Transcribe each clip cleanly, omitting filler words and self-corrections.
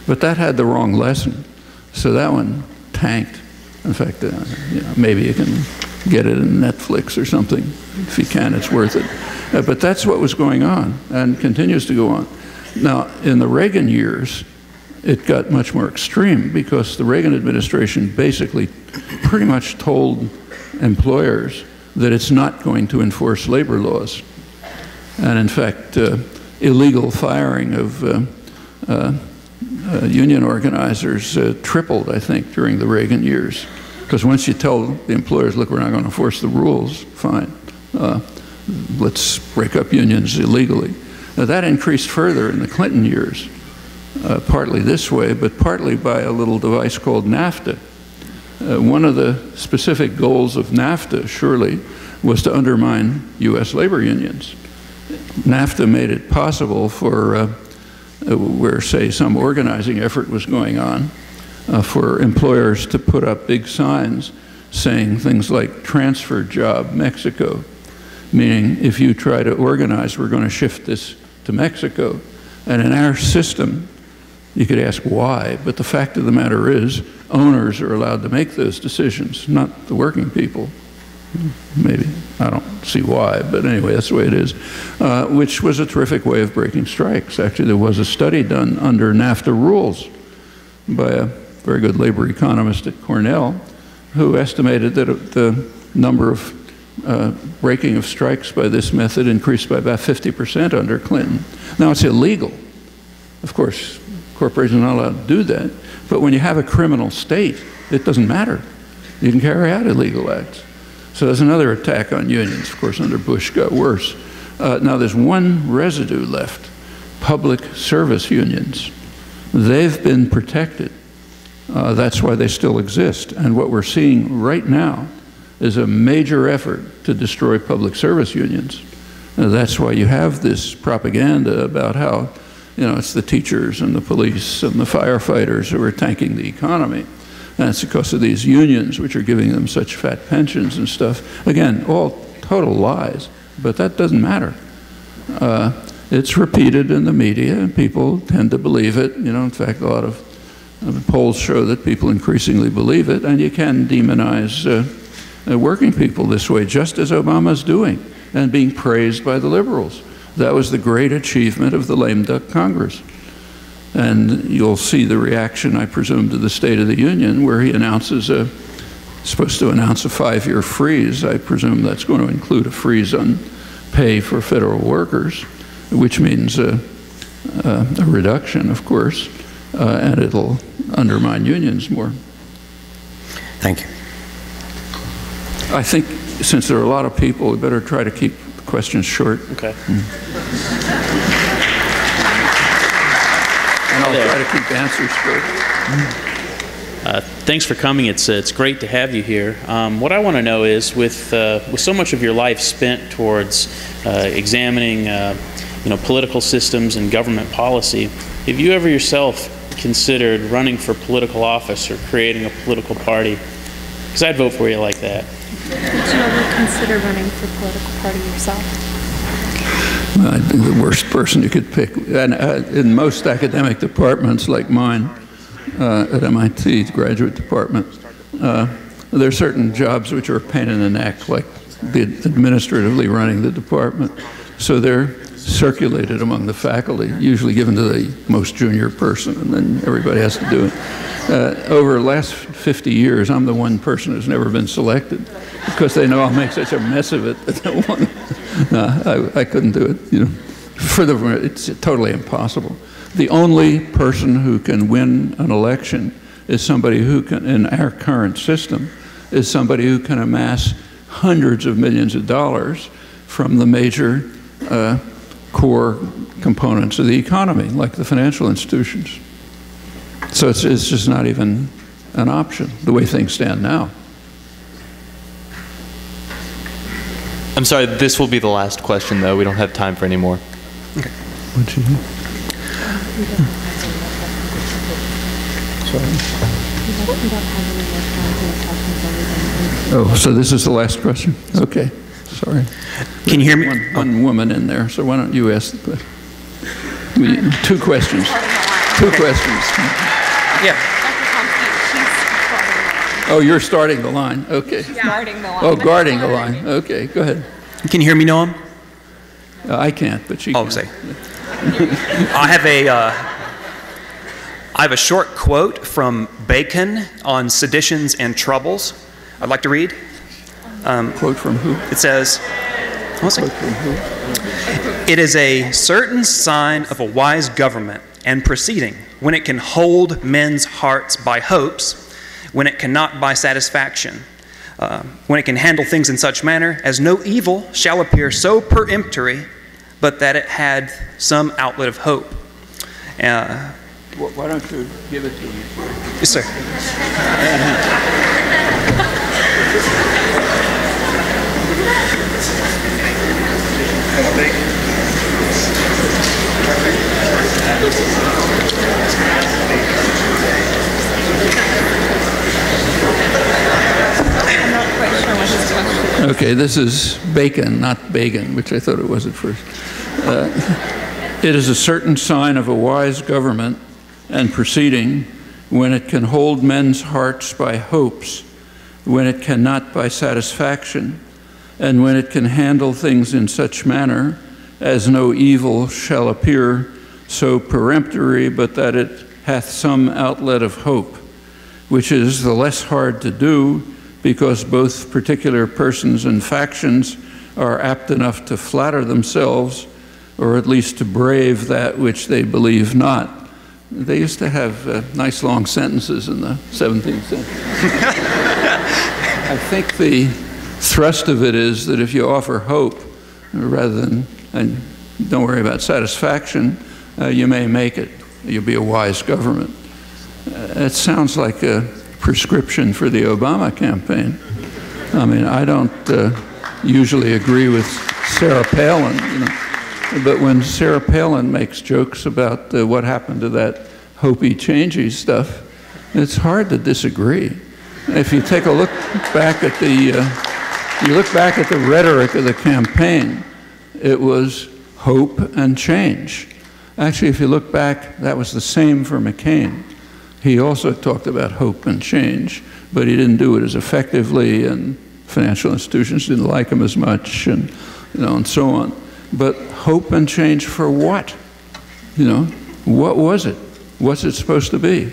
But that had the wrong lesson, so that one tanked. In fact, you know, maybe you can get it in Netflix or something. If you can, it's worth it. But that's what was going on and continues to go on. Now, in the Reagan years, it got much more extreme because the Reagan administration basically pretty much told employers that it's not going to enforce labor laws. And in fact, illegal firing of union organizers tripled, I think, during the Reagan years. Because once you tell the employers, look, we're not going to enforce the rules, fine. Let's break up unions illegally. Now, that increased further in the Clinton years, partly this way, but partly by a little device called NAFTA. One of the specific goals of NAFTA, surely, was to undermine U.S. labor unions. NAFTA made it possible for, where, say, some organizing effort was going on, for employers to put up big signs saying things like transfer job Mexico, meaning if you try to organize, we're going to shift this to Mexico. And in our system, you could ask why, but the fact of the matter is owners are allowed to make those decisions, not the working people. Maybe, I don't see why, but anyway, that's the way it is, which was a terrific way of breaking strikes. Actually, there was a study done under NAFTA rules by a very good labor economist at Cornell who estimated that the number of breaking of strikes by this method increased by about 50% under Clinton. Now, it's illegal. Of course, corporations are not allowed to do that, but when you have a criminal state, it doesn't matter. You can carry out illegal acts. So there's another attack on unions. Of course, under Bush got worse. Now there's one residue left, public service unions. They've been protected. That's why they still exist. And what we're seeing right now is a major effort to destroy public service unions. That's why you have this propaganda about how, you know, it's the teachers and the police and the firefighters who are tanking the economy. And it's because of these unions which are giving them such fat pensions and stuff. Again, all total lies, but that doesn't matter. It's repeated in the media and people tend to believe it. You know, in fact, a lot of polls show that people increasingly believe it, and you can demonize working people this way, just as Obama's doing, and being praised by the liberals. That was the great achievement of the lame duck Congress. And you'll see the reaction, I presume, to the State of the Union, where he announces supposed to announce a 5-year freeze. I presume that's going to include a freeze on pay for federal workers, which means a reduction, of course, and it'll undermine unions more. Thank you. I think since there are a lot of people, we better try to keep the questions short. Okay. And I'll try to keep the answers short. Thanks for coming. It's great to have you here. What I want to know is, with so much of your life spent towards examining, political systems and government policy, have you ever yourself considered running for political office or creating a political party? Because I'd vote for you like that. Did you ever consider running for a political party yourself? Well, I'd be the worst person you could pick. And in most academic departments like mine, at MIT, the graduate department, there are certain jobs which are a pain in the neck, like administratively running the department. So they're circulated among the faculty, usually given to the most junior person, and then everybody has to do it. Over the last 50 years, I'm the one person who's never been selected because they know I'll make such a mess of it that they want. I couldn't do it. You know, it's totally impossible. The only person who can win an election is somebody who can, in our current system, is somebody who can amass hundreds of millions of dollars from the major core components of the economy, like the financial institutions. So it's just not even an option, the way things stand now. I'm sorry, this will be the last question, though. We don't have time for any more. Okay. What'd you do? Oh, so this is the last question? Okay, sorry. Can you hear me? One woman in there, so why don't you ask the question? 2 questions. Two questions. Yeah. Dr. Chomsky, she's starting the line. Oh, you're starting the line. Okay. Guarding the line. Oh, guarding the line. Okay, go ahead. Can you hear me, Noam? I can't, but she can. Oh, say. I have a short quote from Bacon on seditions and troubles. I'd like to read. Quote from who? It says, Quote from who? "It is a certain sign of a wise government and proceeding when it can hold men's hearts by hopes, when it cannot by satisfaction, when it can handle things in such manner as no evil shall appear so peremptory, but that it had some outlet of hope." Why don't you give it to me? Yes, sir. I'm not quite sure what his question is. Okay, this is Bacon, not Bacon, which I thought it was at first. It is a certain sign of a wise government and proceeding when it can hold men's hearts by hopes, when it cannot by satisfaction, and when it can handle things in such manner as no evil shall appear so peremptory, but that it hath some outlet of hope, which is the less hard to do, because both particular persons and factions are apt enough to flatter themselves, or at least to brave that which they believe not. They used to have nice long sentences in the 17th century. I think the thrust of it is that if you offer hope, rather than, and don't worry about satisfaction, you may make it. You'll be a wise government. It sounds like a prescription for the Obama campaign. I mean, I don't usually agree with Sarah Palin, you know, but when Sarah Palin makes jokes about what happened to that hopey-changey stuff, it's hard to disagree. If you take a look back at the rhetoric of the campaign, it was hope and change. Actually, if you look back, that was the same for McCain. He also talked about hope and change, but he didn't do it as effectively, and financial institutions didn't like him as much, and you know, and so on. But hope and change for what? You know, what was it? What's it supposed to be?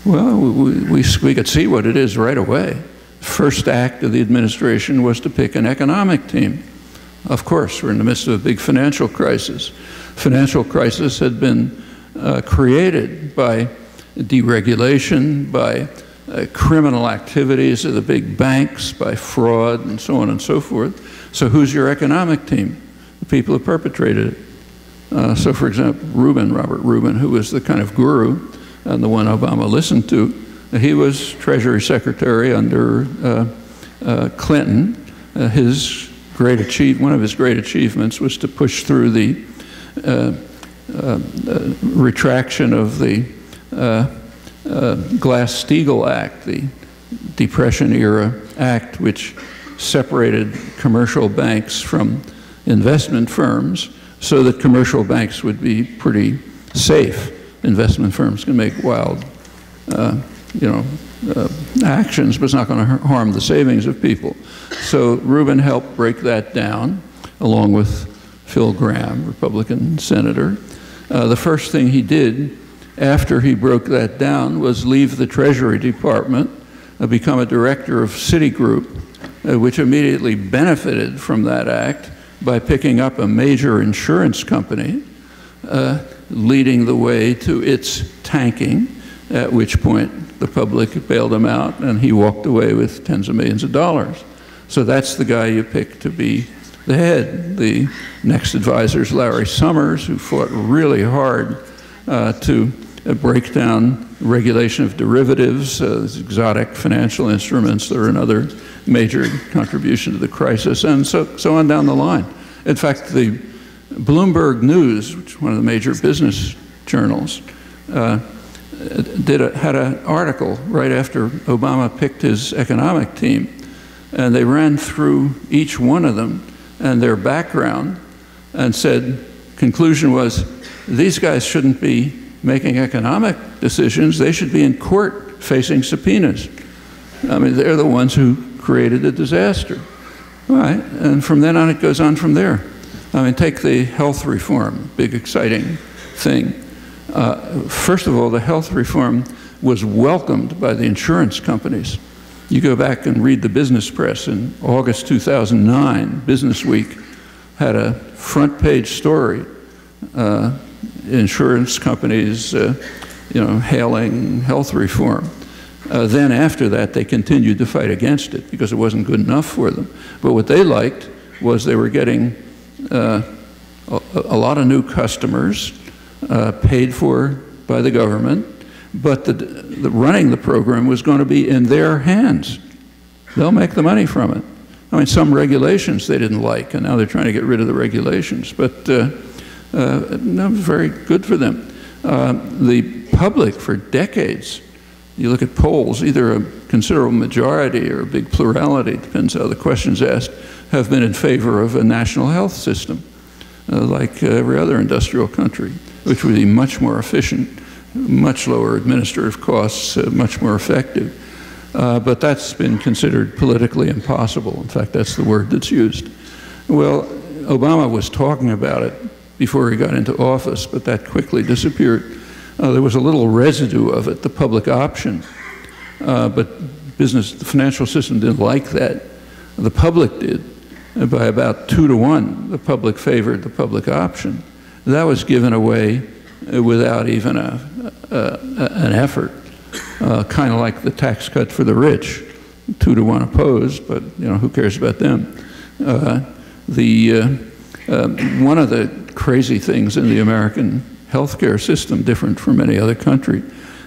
Well, we could see what it is right away. First act of the administration was to pick an economic team. Of course, we're in the midst of a big financial crisis. Financial crisis had been created by deregulation, by criminal activities of the big banks, by fraud, and so on and so forth. So who's your economic team? The people who perpetrated it. So for example, Robert Rubin, who was the kind of guru, and the one Obama listened to, he was Treasury Secretary under Clinton. One of his great achievements was to push through the retraction of the Glass-Steagall Act, the Depression-era act, which separated commercial banks from investment firms so that commercial banks would be pretty safe. Investment firms can make wild, actions, but it's not going to harm the savings of people. So Rubin helped break that down, along with Phil Gramm, Republican senator. The first thing he did after he broke that down was leave the Treasury Department, become a director of Citigroup, which immediately benefited from that act by picking up a major insurance company, leading the way to its tanking, at which point the public bailed him out and he walked away with tens of millions of dollars. So that's the guy you pick to be the head. The next advisor is Larry Summers, who fought really hard to break down regulation of derivatives, exotic financial instruments that are another major contribution to the crisis, and so on down the line. In fact, the Bloomberg News, which is one of the major business journals, had an article right after Obama picked his economic team, and they ran through each one of them and their background and said, conclusion was, these guys shouldn't be making economic decisions, they should be in court facing subpoenas. I mean, they're the ones who created the disaster. All right, and from then on, it goes on from there. I mean, take the health reform, big exciting thing. First of all, the health reform was welcomed by the insurance companies. You go back and read the business press in August 2009, Business Week had a front page story, insurance companies, hailing health reform. Then after that, they continued to fight against it because it wasn't good enough for them. But what they liked was they were getting a lot of new customers paid for by the government, but the running the program was going to be in their hands. They'll make the money from it. I mean, some regulations they didn't like, and now they're trying to get rid of the regulations, but that was very good for them. The public, for decades, you look at polls, either a considerable majority or a big plurality, depends how the question's asked, have been in favor of a national health system, like every other industrial country, which would be much more efficient, much lower administrative costs, much more effective. But that's been considered politically impossible. In fact, that's the word that's used. Well, Obama was talking about it before he got into office, but that quickly disappeared. There was a little residue of it, the public option, but the financial system didn't like that. The public did. By about 2 to 1, the public favored the public option. That was given away without even an effort, kind of like the tax cut for the rich. 2 to 1 opposed, but who cares about them? One of the crazy things in the American healthcare system, different from any other country,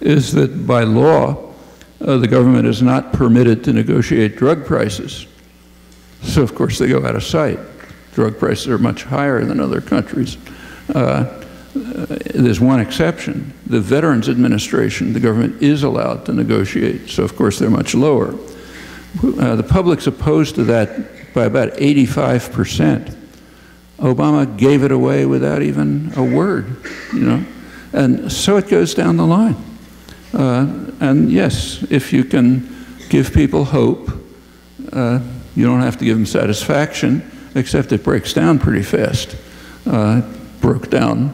is that by law, the government is not permitted to negotiate drug prices. So, of course, they go out of sight. Drug prices are much higher than other countries. There's one exception. The Veterans Administration, the government is allowed to negotiate, so of course they're much lower. The public's opposed to that by about 85%. Obama gave it away without even a word, and so it goes down the line. And yes, if you can give people hope, you don't have to give them satisfaction, except it breaks down pretty fast. It broke down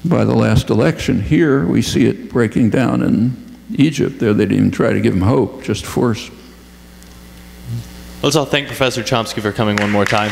by the last election. Here, we see it breaking down in Egypt. There, they didn't even try to give them hope, just force. Let's all thank Professor Chomsky for coming one more time.